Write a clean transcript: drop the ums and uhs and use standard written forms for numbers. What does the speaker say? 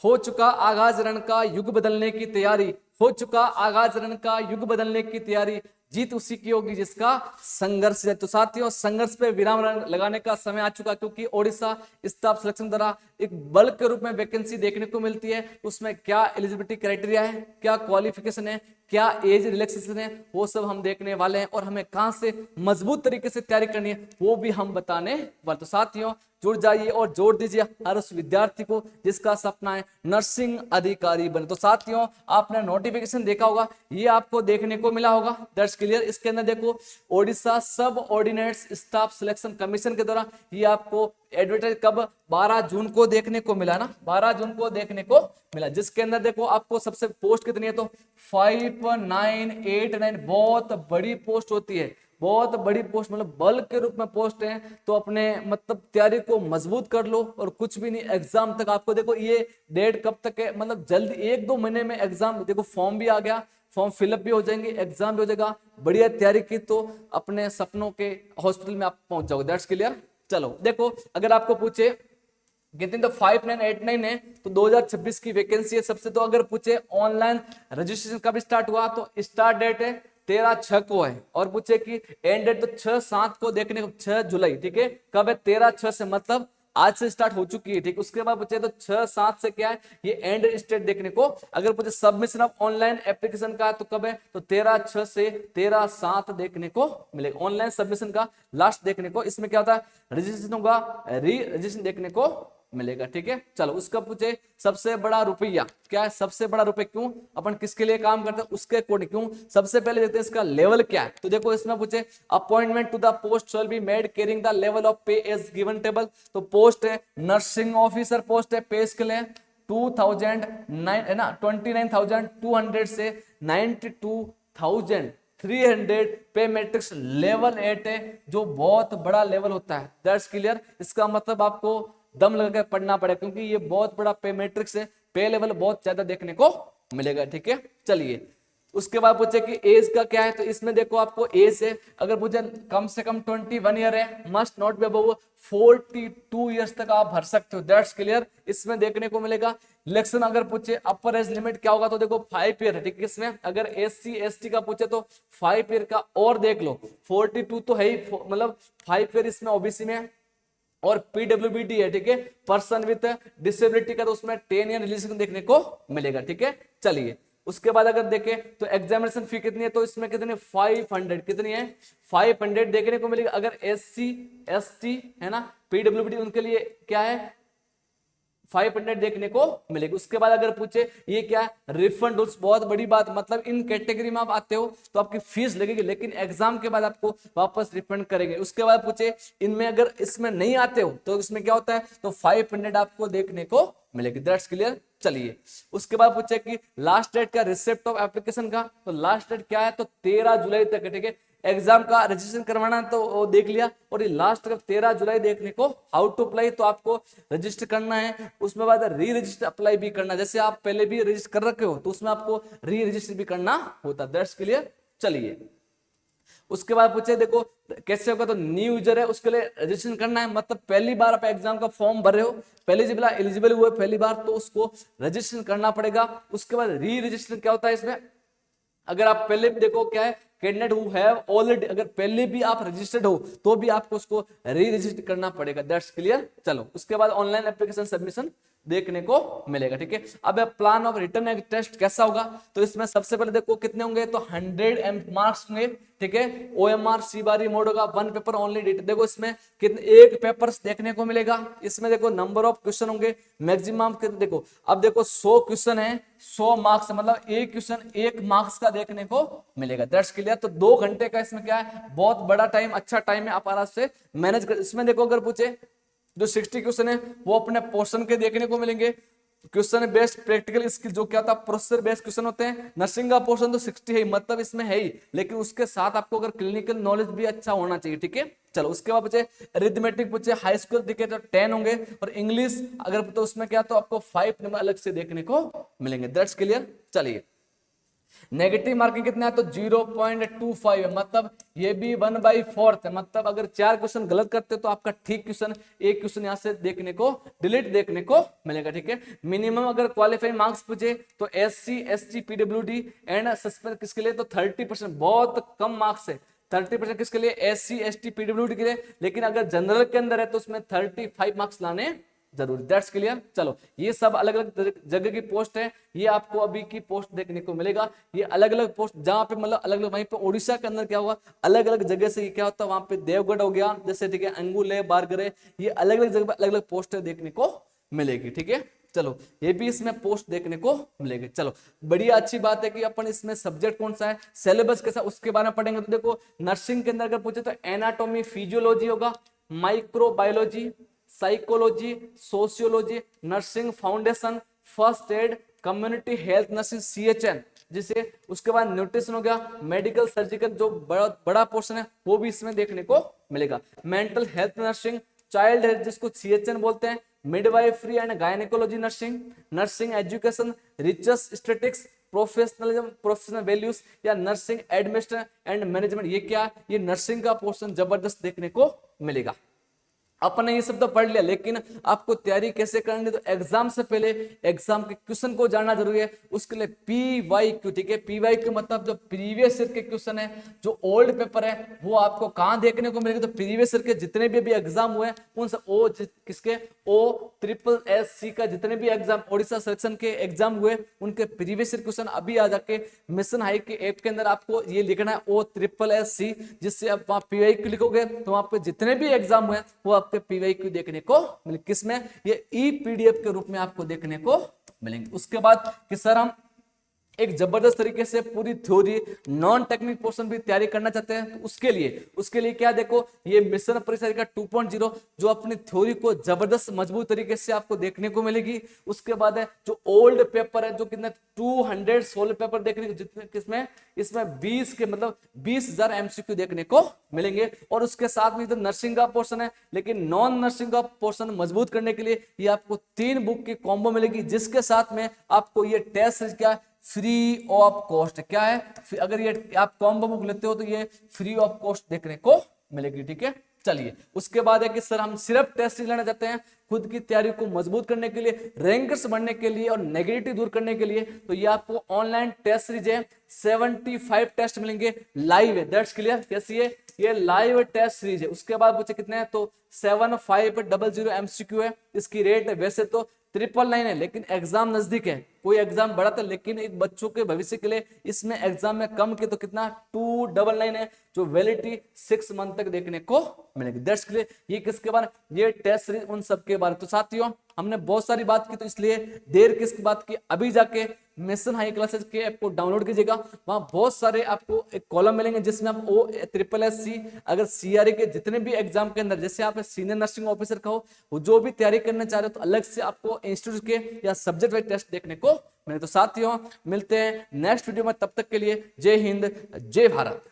हो चुका आगाज रण का युग बदलने की तैयारी, हो चुका आगाज रण का युग बदलने की तैयारी, जीत उसी की होगी जिसका संघर्ष है। तो साथियों, संघर्ष पे विराम लगाने का समय आ चुका, क्योंकि ओडिशा स्टाफ सिलेक्शन द्वारा एक बल्क के रूप में वैकेंसी देखने को मिलती है। उसमें क्या एलिजिबिलिटी क्राइटेरिया है, क्या क्वालिफिकेशन है, क्या एज रिलैक्सेशन है, वो सब हम देखने वाले हैं। और हमें कहां से मजबूत तरीके से तैयारी करनी है वो भी हम बताने वाले। तो साथियों, जुड़ जाइए और जोड़ दीजिए हर उस विद्यार्थी को जिसका सपना है नर्सिंग अधिकारी बने। तो साथियों, आपने नोटिफिकेशन देखा होगा, ये आपको देखने को मिला होगा, दैट्स क्लियर। इसके अंदर देखो, ओडिशा सब ऑर्डिनेट्स स्टाफ सिलेक्शन कमीशन के द्वारा ये आपको एडवर्टाइज कब 12 जून को देखने को मिला ना, 12 जून को देखने को मिला, जिसके अंदर देखो आपको सबसे पोस्ट कितनी है, तो 5989। बहुत बड़ी पोस्ट होती है, बहुत बड़ी पोस्ट, मतलब बल्क के रूप में पोस्ट है। तो अपने मतलब तैयारी को मजबूत कर लो, और कुछ भी नहीं, एग्जाम तक आपको देखो ये डेट कब तक है, मतलब जल्दी 1-2 महीने में एग्जाम। देखो फॉर्म भी आ गया, फॉर्म फिलअप भी हो जाएंगे, एग्जाम भी हो जाएगा। बढ़िया तैयारी की तो अपने सपनों के हॉस्पिटल में आप पहुंच जाओगे, दैट्स क्लियर। चलो देखो, अगर आपको पूछे कितनी, तो 5989 है, तो 2026 की वैकेंसी है सबसे। तो अगर पूछे ऑनलाइन रजिस्ट्रेशन कब स्टार्ट हुआ, तो स्टार्ट डेट है 13/6 को है, और पूछे कि एंड डेट, तो 6/7 को देखने को, 6 जुलाई, ठीक है। कब है, 13/6 से, मतलब आज से स्टार्ट हो चुकी है, ठीक। उसके बाद पूछे तो 6/7 से क्या है, ये एंड स्टेट देखने को। अगर पूछे सबमिशन ऑफ ऑनलाइन एप्लीकेशन का, तो कब है, तो 13/6 से 13/7 देखने को मिलेगा, ऑनलाइन सबमिशन का लास्ट देखने को। इसमें क्या होता है, रजिस्ट्रेशन होगा, री रजिस्ट्रेशन देखने को मिलेगा, ठीक है। चलो, उसका पूछे सबसे बड़ा रुपया क्या है, सबसे बड़ा रुपया क्यों, अपन किसके लिए काम करते हैं उसके अकॉर्डिंग क्यों। सबसे पहले देखते हैं इसका लेवल क्या है। तो देखो, इसमें पूछे appointment to the post shall be made carrying the level of pay as given table. तो पोस्ट है नर्सिंग ऑफिसर पोस्ट है, पे इसके लिए 2009 है ना, 29,200 से 92,300 पे मैट्रिक्स लेवल 8 है, जो बहुत बड़ा लेवल होता है, दैट्स क्लियर। इसका मतलब आपको दम लगाकर पढ़ना पड़ेगा, क्योंकि ये बहुत बड़ा पे मैट्रिक्स है, पे लेवल बहुत ज्यादा देखने को मिलेगा, ठीक है। चलिए, उसके बाद पूछे कि एज का क्या है, तो इसमें देखो आपको एज है, अगर पूछे कम से कम 21 ईयर है, must not be above 42 years तक आप भर सकते हो, दैट्स क्लियर। इसमें देखने को मिलेगा। इलेक्शन अगर पूछे अपर एज लिमिट क्या होगा, तो देखो 5 ईयर है, ठीक है। इसमें अगर SC ST का पूछे तो 5 ईयर का, और देख लो 42 तो है ही, मतलब 5 ईयर इसमें ओबीसी में, और PWBD है, ठीक है, पर्सन विद डिसेबिलिटी का, तो उसमें 10 ईयर रिलेशन देखने को मिलेगा, ठीक है। चलिए, उसके बाद अगर देखें तो एग्जामिनेशन फी कितनी है, तो इसमें कितनी 500, कितनी है 500 देखने को मिलेगा। अगर SC ST है ना, PWBD, उनके लिए क्या है 500 देखने को मिलेगी। उसके बाद अगर पूछे ये क्या है, रिफंड रूल्स, बहुत बड़ी बात, मतलब इन कैटेगरी में आप आते हो तो आपकी फीस लगेगी, लेकिन एग्जाम के बाद आपको वापस रिफंड करेंगे। उसके बाद पूछे इनमें अगर इसमें नहीं आते हो तो इसमें क्या होता है, तो 500 आपको देखने को मिलेगी, दैट्स क्लियर। चलिए, उसके बाद पूछे कि लास्ट डेट का रिसिप्ट ऑफ एप्लीकेशन का, तो लास्ट डेट क्या है, तो 13 जुलाई तक है, ठीक है। एग्जाम का रजिस्ट्रेशन करवाना तो वो देख लिया, और ये लास्ट का 13 जुलाई देखने को। हाउ टू अप्लाई, तो आपको रजिस्टर करना है, उसमें बाद री रजिस्टर अप्लाई भी करना, जैसे आप पहले भी रजिस्टर कर रखे हो तो उसमें आपको री रजिस्टर भी करना होता है, दैट्स क्लियर। चलिए, उसके बाद पूछे देखो कैसे होगा, तो न्यू यूजर है उसके लिए रजिस्ट्रेशन करना है, मतलब पहली बार आप एग्जाम का फॉर्म भर रहे हो, पहले जब एलिजिबल हुए पहली बार, तो उसको रजिस्ट्रेशन करना पड़ेगा। उसके बाद री रजिस्ट्रेशन क्या होता है इसमें, अगर आप पहले भी देखो क्या है, कैंडिडेट हु हैव ऑलरेडी, अगर पहले भी आप रजिस्टर्ड हो तो भी आपको उसको री रजिस्टर करना पड़ेगा, दैट्स क्लियर। चलो, उसके बाद ऑनलाइन एप्लीकेशन सबमिशन देखने को मिलेगा, ठीक है। अब प्लान ऑफ रिटर्न टेस्ट कैसा होगा, तो इसमें सबसे पहले देखो कितने होंगे, तो 100 मार्क्स होंगे, ठीक है। OMR सी बारी मोड होगा, 1 पेपर ओनली। देखो इसमें कितने एक पेपर्स देखने को मिलेगा, इसमें देखो नंबर ऑफ क्वेश्चन होंगे मैक्सिमम देखो, अब देखो 100 क्वेश्चन है, 100 मार्क्स, मतलब एक क्वेश्चन 1 मार्क्स का देखने को मिलेगा, दैट्स क्लियर। तो 2 घंटे का इसमें क्या है, बहुत बड़ा टाइम, अच्छा टाइम है, आप आराम से मैनेज कर। इसमें देखो अगर पूछे जो 60 क्वेश्चन है वो अपने पोर्शन के देखने को मिलेंगे, क्वेश्चन बेस्ड प्रैक्टिकल स्किल, जो क्या था प्रोसेसर बेस्ड क्वेश्चन होते हैं। नर्सिंग का पोर्शन तो 60 है, मतलब इसमें है ही, लेकिन उसके साथ आपको अगर क्लिनिकल नॉलेज भी अच्छा होना चाहिए, ठीक है। चलो, उसके बाद पूछे अरिथमेटिक पूछे हाई स्कूल दिखे तो 10 होंगे, और इंग्लिश अगर तो उसमें क्या, तो आपको 5 नंबर अलग से देखने को मिलेंगे, दैट्स क्लियर। चलिए, नेगेटिव मार्किंग कितना है तो 0.25 है, मतलब ये भी 1/4 है। मतलब अगर 4 क्वेश्चन गलत करते हो तो आपका ठीक क्वेश्चन, एक क्वेश्चन यहाँ से देखने को डिलीट देखने को मिलेगा। ठीक है, मिनिमम अगर क्वालिफाइंग मार्क्स पूछे तो SC ST PWD and suspense किसके लिए तो 30%, बहुत कम मार्क्स है 30% किसके लिए SC ST PWD के लिए। लेकिन अगर जनरल के अंदर है तो उसमें 35 मार्क्स लाने जरूरी। That's clear. चलो ये सब अलग अलग जगह की पोस्ट है, ये आपको अभी की पोस्ट देखने को मिलेगा। ये अलग अलग पोस्ट जहां पे मतलब अलग अलग, वहीं पे उड़ीसा के अंदर क्या हुआ अलग अलग जगह से ये क्या होता है, वहां पे देवगढ़ हो गया जैसे, ठीक है, अंगुले बारगरे, ये अलग अलग जगह पे अलग अलग पोस्ट देखने को मिलेगी। ठीक है, चलो ये भी इसमें पोस्ट देखने को मिलेगी। चलो बढ़िया अच्छी बात है कि अपन इसमें सब्जेक्ट कौन सा है, सिलेबस कैसा, उसके बारे में पढ़ेंगे। तो देखो नर्सिंग के अंदर अगर पूछे तो एनाटॉमी फिजियोलॉजी होगा, microbiology, psychology, sociology, nursing foundation, first aid, community health nursing CHN, जिसे उसके बाद न्यूट्रिशन हो गया, मेडिकल सर्जिकल जो बड़ा पोर्शन है वो भी इसमें देखने को मिलेगा, mental health nursing, child health जिसको CHN बोलते हैं, midwifery and gynaecology nursing, nursing education, research statistics, professionalism professional values या नर्सिंग एडमिनिस्ट्रेशन एंड मैनेजमेंट। ये क्या, ये नर्सिंग का पोर्शन जबरदस्त देखने को मिलेगा। अपने ये सब तो पढ़ लिया, लेकिन आपको तैयारी कैसे करनी, तो एग्जाम से पहले एग्जाम के क्वेश्चन को जानना जरूरी है। उसके लिए PYQ, ठीक है, PYQ मतलब जो प्रीवियस ईयर के क्वेश्चन है, जो ओल्ड पेपर है वो आपको कहाँ देखने को मिलेगा, तो प्रीवियस ईयर के जितने भी अभी एग्जाम हुए उन सब किसके OSSC का जितने भी एग्जाम ओडिशा सेक्शन के एग्जाम हुए उनके प्रीवियस ईयर क्वेश्चन अभी आ जाके मिशन हाई के ऐप के अंदर आपको ये लिखना है OSSC, जिससे आप वहाँ PYQ लिखोगे तो वहाँ पे जितने भी एग्जाम हुए वो आपके PYQ देखने को मिले, किसमें, ये PDF के रूप में आपको देखने को मिलेंगे। उसके बाद कि सर हम एक जबरदस्त तरीके से पूरी थ्योरी नॉन टेक्निक पोर्शन भी तैयारी करना चाहते हैं, तो उसके लिए क्या, देखो ये मिशन परिसर का 2.0 जो अपनी थ्योरी को जबरदस्त मजबूत तरीके से आपको देखने को मिलेगी। उसके बाद है जो ओल्ड पेपर है, जो कितने 216 पेपर देखने को, जितने किसमें, इसमें 20 के मतलब 20,000 MCQ देखने को मिलेंगे। और उसके साथ में तो नर्सिंग का पोर्शन है, लेकिन नॉन नर्सिंग का पोर्शन मजबूत करने के लिए ये आपको 3 बुक की कॉम्बो मिलेगी, जिसके साथ में आपको ये टेस्ट क्या फ्री ऑफ कॉस्ट, क्या है, अगर ये आप कॉम्बो बुक लेते हो तो ये फ्री ऑफ कॉस्ट देखने को मिलेगी। ठीक है, चलिए उसके बाद है कि सर हम सिर्फ टेस्ट लेना चाहते हैं खुद की तैयारी को मजबूत करने के लिए, रैंकर्स बढ़ने के लिए और नेगेटिव दूर करने के लिए, तो ये आपको ऑनलाइन टेस्ट सीरीज है, 75 टेस्ट मिलेंगे लाइव है। दैट्स क्लियर, कैसी है, ये लाइव टेस्ट सीरीज है। उसके बाद पूछे कितने हैं तो 7500 MCQ है। इसकी रेट है वैसे तो 999 है, लेकिन एग्जाम नजदीक है, कोई एग्जाम बड़ा था, लेकिन एक बच्चों के भविष्य के लिए इसमें एग्जाम में कम के तो कितना 299 है, जो वैलिडिटी 6 मंथ तक देखने को मिलेगी। दैट्स क्लियर, ये किसके बारे, ये टेस्ट सीरीज उन सब के बारे। तो साथियों हमने बहुत सारी बात की, तो इसलिए देर किसकी बात की, अभी जाके मिशन हाई क्लासेस के ऐप को डाउनलोड कीजिएगा। वहां बहुत सारे आपको एक कॉलम मिलेंगे जिसमें आप OSSC अगर CRE के जितने भी एग्जाम के अंदर, जैसे आप सीनियर नर्सिंग ऑफिसर का हो, वो जो भी तैयारी करना चाह रहे हो, तो अलग से आपको इंस्टीट्यूट के या सब्जेक्ट वाइज टेस्ट देखने को मिले। तो साथियों मिलते हैं नेक्स्ट वीडियो में, तब तक के लिए जय हिंद जय भारत।